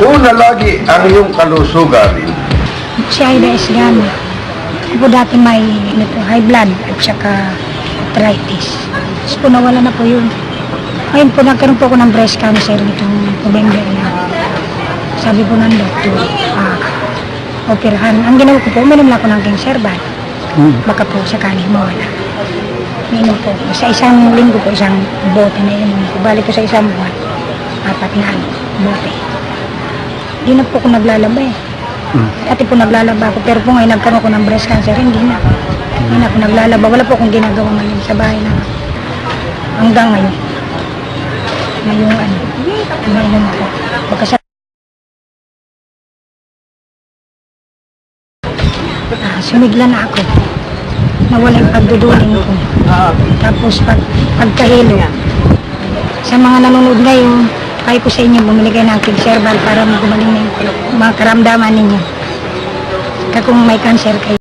Una lagi ang iyong kalusugan. Si Aida Esgano. Ako po dati may high blood at saka arthritis. Tapos po nawala na po yun. Ngayon po nagkaroon po ako ng breast cancer nitong November na. Sabi po ng doktor, operahan. Ang ginawa ko po, uminom lang ako ng King Serval. Baka po sakali mawala. Minom po. Sa isang linggo po, isang bote na inom ko. Bali po sa isang buwan, 4 na bote. Hindi na po ako naglalaba eh. Dati po naglalaba ako, pero po ngayon nagkaroon ko ng breast cancer, hindi na. Hindi na ako naglalaba. Wala po akong ginagawa ngayon sa bahay na hanggang ngayon. Ngayong ngayon po. Pagkasa sumigla na ako. Nawala yung pagduduling ko. Tapos pagkahilo. Sa mga nanonood ngayon, kaya ko sa inyo, bumili kayo ng King Serval para gumaling na yung mga karamdaman ninyo. Kaya kung may cancer kayo.